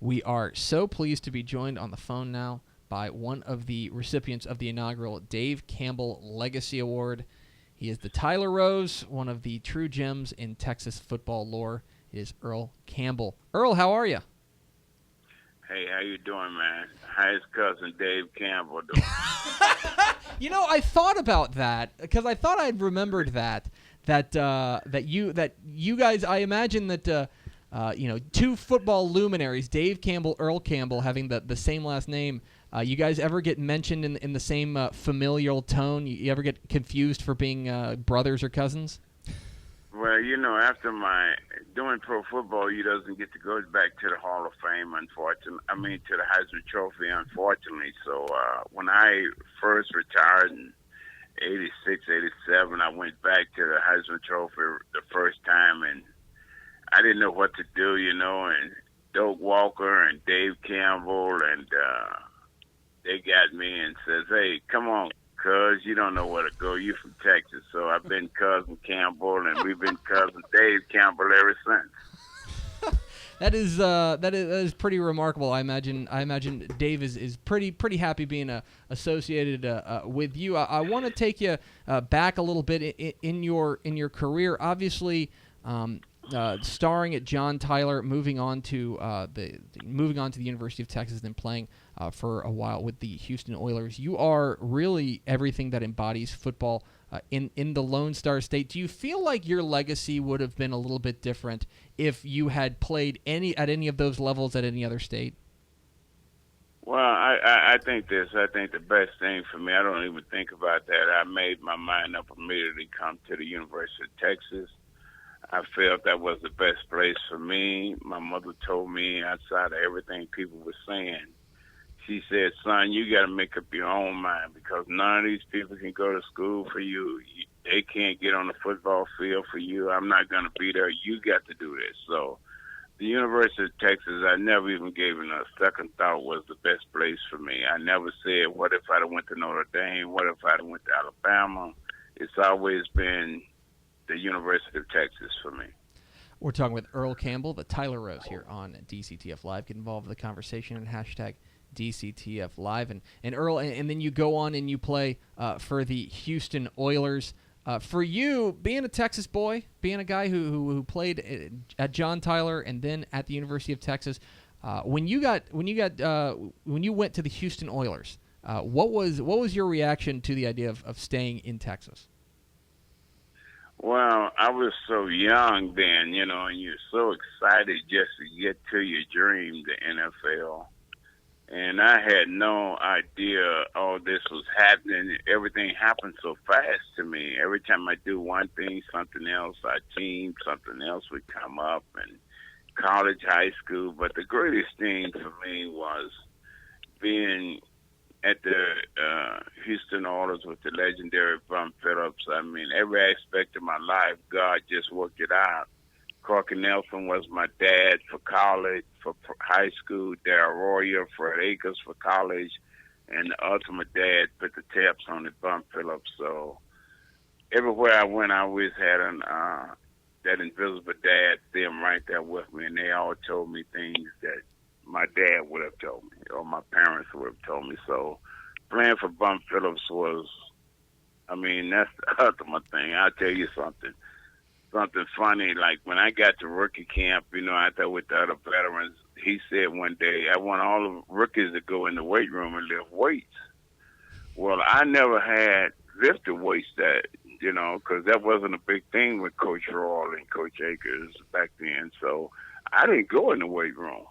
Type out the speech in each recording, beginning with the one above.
We are so pleased to be joined on the phone now by one of the recipients of the inaugural Dave Campbell Legacy Award. He is the Tyler Rose, one of the true gems in Texas football lore. It is Earl Campbell. Earl, how are you? Hey, how you doing, man? How's cousin Dave Campbell doing? I thought about that because I thought I'd remembered that you guys. I imagine that two football luminaries, Dave Campbell, Earl Campbell, having the same last name. You guys ever get mentioned in the same familial tone? You ever get confused for being brothers or cousins? Well, after my doing pro football, you doesn't get to go back to the Hall of Fame, unfortunately. I mean, to the Heisman Trophy, unfortunately. So when I first retired in 86, 87, I went back to the Heisman Trophy the first time, and I didn't know what to do, and Doak Walker and Dave Campbell, and they got me and says, hey, come on, cuz, you don't know where to go. You from Texas. So I've been cousin Campbell, and we've been cousin Dave Campbell ever since. That is pretty remarkable. I imagine Dave is pretty happy being associated with you. I want to take you back a little bit in your career. Obviously, starring at John Tyler, moving on to the University of Texas, then playing for a while with the Houston Oilers. You are really everything that embodies football in the Lone Star State. Do you feel like your legacy would have been a little bit different if you had played at any of those levels at any other state? Well, I think this. I think the best thing for me, I don't even think about that. I made my mind up immediately to come to the University of Texas. I felt that was the best place for me. My mother told me, outside of everything people were saying, she said, son, you got to make up your own mind because none of these people can go to school for you. They can't get on the football field for you. I'm not going to be there. You got to do this. So the University of Texas, I never even gave it a second thought, was the best place for me. I never said, what if I'd have went to Notre Dame? What if I'd have went to Alabama? It's always been the University of Texas for me. We're talking with Earl Campbell, the Tyler Rose here on DCTF Live. Get involved with the conversation and hashtag DCTF Live. And Earl, and then you go on and you play for the Houston Oilers. For you, being a Texas boy, being a guy who played at John Tyler and then at the University of Texas, when you went to the Houston Oilers, what was your reaction to the idea of staying in Texas? Well, I was so young then, and you're so excited just to get to your dream, the NFL. And I had no idea all this was happening. Everything happened so fast to me. Every time I do one thing, something else, something else would come up, and college, high school. But the greatest thing for me was being at the Houston Oilers with the legendary Phillips. I mean, every aspect of my life, God just worked it out. Corky Nelson was my dad for college, for high school, Darryl Royer for Akers for college, and the ultimate dad put the taps on it, Phillips. So everywhere I went, I always had that invisible dad, them right there with me, and they all told me things that my dad would have told me, or my parents would have told me. So playing for Phillips was, I mean, that's the ultimate thing. I'll tell you something funny. Like when I got to rookie camp, out there with the other veterans, he said one day, I want all the rookies to go in the weight room and lift weights. Well, I never had lifted weights because that wasn't a big thing with Coach Royal and Coach Akers back then. So I didn't go in the weight room.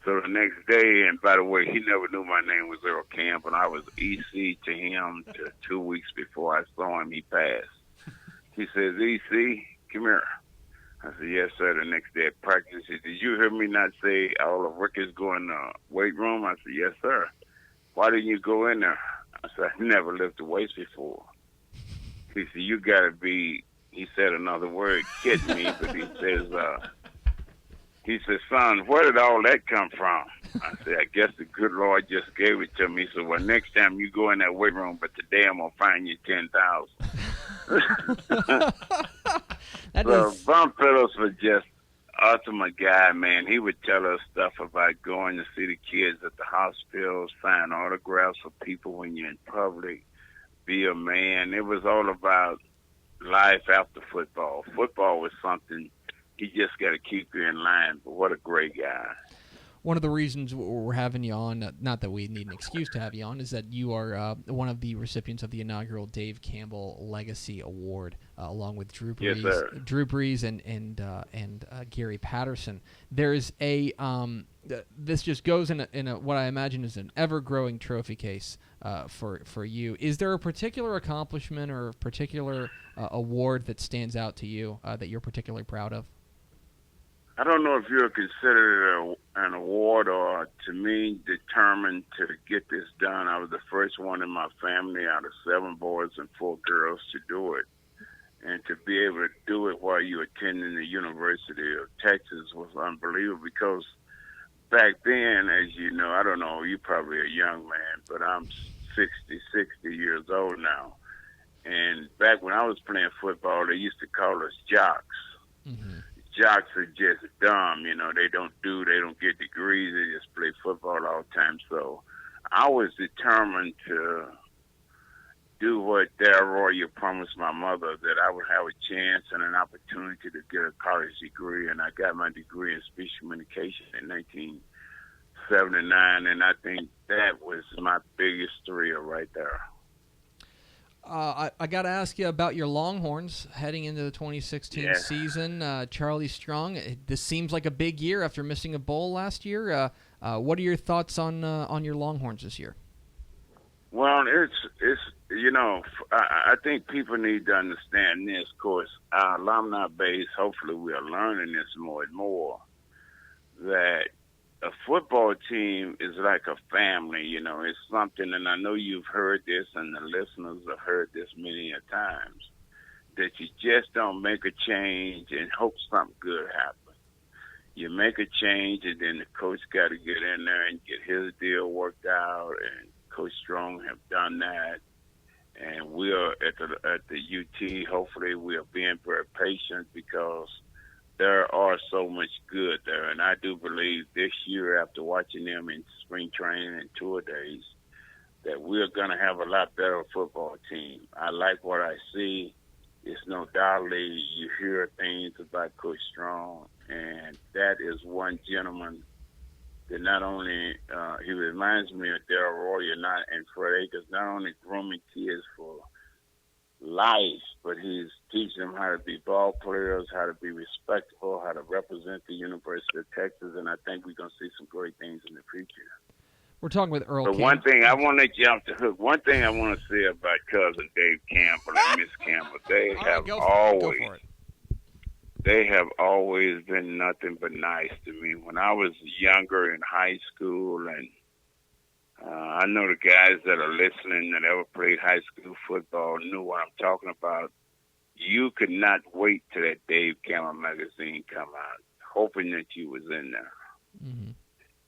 So the next day, and by the way, he never knew my name was Earl Campbell, and I was EC to him 2 weeks before I saw him, he passed. He says, EC, come here. I said, yes, sir. The next day at practice, he said, did you hear me not say all the rookies go in the weight room? I said, yes, sir. Why didn't you go in there? I said, I never lifted weights before. He said, you got to be, he said another word, kidding me, but he said, son, where did all that come from? I said, I guess the good Lord just gave it to me. So, well, next time you go in that weight room, but today I'm going to find you 10,000. So Phillips was just ultimate guy, man. He would tell us stuff about going to see the kids at the hospitals, sign autographs for people when you're in public, be a man. It was all about life after football. Football was something he just got to keep you in line. But what a great guy. One of the reasons we're having you on, not that we need an excuse to have you on, is that you are one of the recipients of the inaugural Dave Campbell Legacy Award, along with Drew Brees, Yes, sir. Drew Brees and Gary Patterson. There's a this just goes in a what I imagine is an ever-growing trophy case for you. Is there a particular accomplishment or a particular award that stands out to you that you're particularly proud of? I don't know if you're considered an award or, to me, determined to get this done. I was the first one in my family out of 7 boys and 4 girls to do it. And to be able to do it while you were attending the University of Texas was unbelievable because back then, as you know, I don't know, you're probably a young man, but I'm 60 years old now. And back when I was playing football, they used to call us jocks. Mm-hmm. Jocks are just dumb, you know. They don't get degrees. They just play football all the time. So I was determined to do what Darryl Royer promised my mother, that I would have a chance and an opportunity to get a college degree. And I got my degree in speech communication in 1979. And I think that was my biggest thrill right there. I got to ask you about your Longhorns heading into the 2016 season. Charlie Strong, this seems like a big year after missing a bowl last year. What are your thoughts on your Longhorns this year? Well, it's you know, I think people need to understand this. Of course, our alumni base, hopefully we are learning this more and more, that a football team is like a family, you know. It's something, and I know you've heard this and the listeners have heard this many a times, that you just don't make a change and hope something good happens. You make a change, and then the coach got to get in there and get his deal worked out, and Coach Strong have done that. And we are at the UT, hopefully we are being very patient because there are so much good there. And I do believe this year, after watching them in spring training and tour days, that we're going to have a lot better football team. I like what I see. It's no doubtly you hear things about Coach Strong, and that is one gentleman that not only he reminds me of Darryl Royer and Fred Akers, not only grooming kids for life, but he's teaching them how to be ball players, how to be respectable, how to represent the University of Texas, and I think we're going to see some great things in the future. We're talking with Earl Campbell. But one thing I want to jump the hook. One thing I want to say about cousin Dave Campbell and Miss Campbell, they have always been nothing but nice to me. When I was younger in high school, and I know the guys that are listening that ever played high school football knew what I'm talking about. You could not wait till that Dave Campbell magazine come out, hoping that you was in there. Mm-hmm.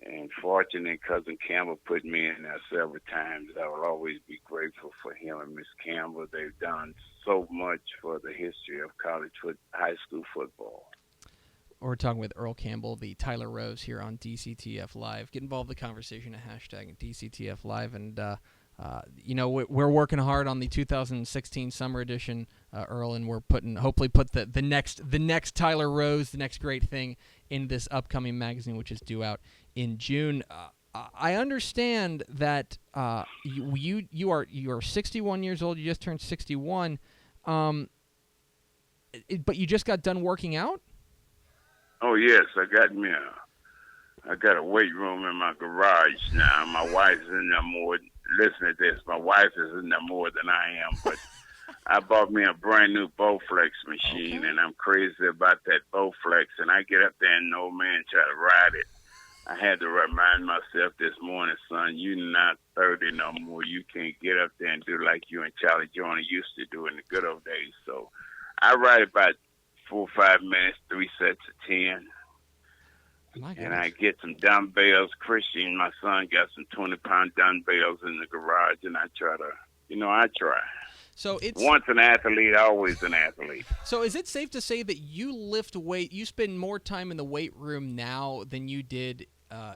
And fortunately, Cousin Campbell put me in there several times. I will always be grateful for him and Miss Campbell. They've done so much for the history of high school football. We're talking with Earl Campbell, the Tyler Rose here on DCTF Live. Get involved in the conversation at hashtag DCTF Live. And, you know, we're working hard on the 2016 summer edition, Earl, and we're hopefully put the next Tyler Rose, the next great thing in this upcoming magazine, which is due out in June. I understand that you are 61 years old. You just turned 61, but you just got done working out? Oh yes, I got a weight room in my garage now. My wife is in there more. Listen to this. My wife is in there more than I am, but I bought me a brand new Bowflex machine, okay, and I'm crazy about that Bowflex. And I get up there and no man try to ride it. I had to remind myself this morning, son, you're not 30 no more. You can't get up there and do like you and Charlie Joyner used to do in the good old days. So I ride about 4 or 5 minutes, 3 sets of 10. And I get some dumbbells. Christian, my son, got some 20-pound dumbbells in the garage, and I try. So it's once an athlete, always an athlete. So is it safe to say that you lift weight? You spend more time in the weight room now than you did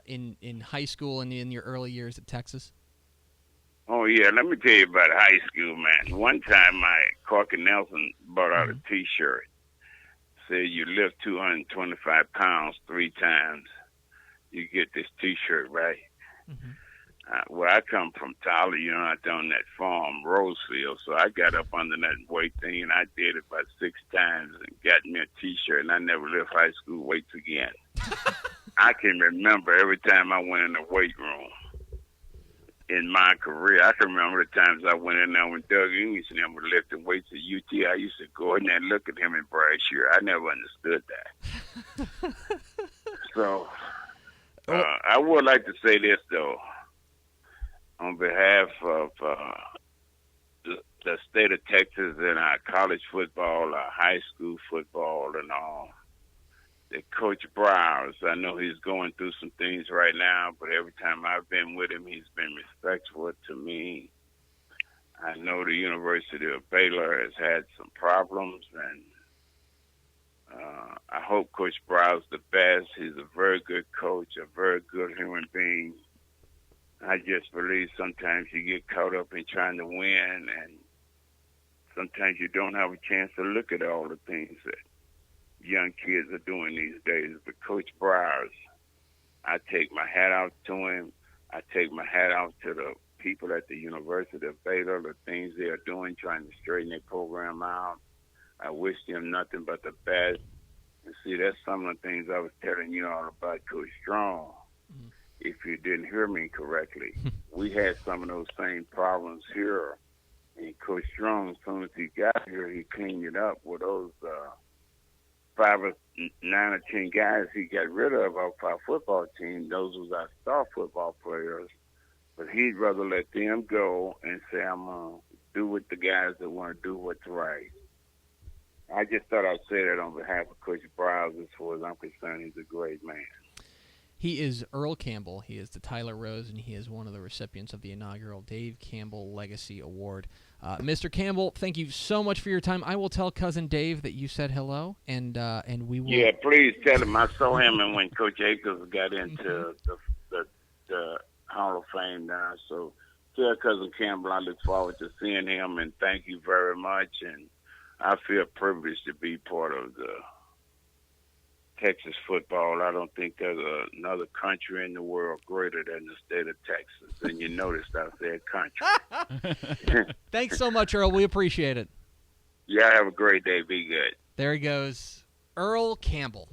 in high school and in your early years at Texas? Oh, yeah. Let me tell you about high school, man. One time, my Corky Nelson brought out a T-shirt. Said you lift 225 pounds 3 times, you get this T-shirt, right? Mm-hmm. Well, I come from Tyler, out on that farm, Rosefield, so I got up under that weight thing, and I did it about 6 times and got me a T-shirt, and I never lift high school weights again. I can remember every time I went in the weight room in my career. I can remember the times I went in there when Doug English and them were lifting weights at UT. I used to go in there and look at him and brag, sure. I never understood that. So I would like to say this, though. On behalf of the state of Texas and our college football, our high school football, and all, that Coach Browers, I know he's going through some things right now, but every time I've been with him, he's been respectful to me. I know the University of Baylor has had some problems, and I hope Coach Browers the best. He's a very good coach, a very good human being. I just believe sometimes you get caught up in trying to win, and sometimes you don't have a chance to look at all the things that young kids are doing these days. But Coach Browers, I take my hat off to him. I take my hat off to the people at the University of Baylor, the things they are doing, trying to straighten their program out. I wish them nothing but the best. And see, that's some of the things I was telling you all about Coach Strong. Mm-hmm. If you didn't hear me correctly, we had some of those same problems here. And Coach Strong, as soon as he got here, he cleaned it up with those 5 or 9 or 10 guys he got rid of off our football team. Those was our star football players. But he'd rather let them go and say, I'm going to do with the guys that want to do what's right. I just thought I'd say that on behalf of Coach Browers. As far as I'm concerned, he's a great man. He is Earl Campbell. He is the Tyler Rose, and he is one of the recipients of the inaugural Dave Campbell Legacy Award. Mr. Campbell, thank you so much for your time. I will tell Cousin Dave that you said hello, and we will. Yeah, please tell him I saw him and when Coach Akers got into the Hall of Fame now. So tell Cousin Campbell I look forward to seeing him, and thank you very much. And I feel privileged to be part of the Texas football. I don't think there's another country in the world greater than the state of Texas. And you noticed I said country. Thanks so much, Earl. We appreciate it. Yeah, have a great day. Be good. There he goes, Earl Campbell.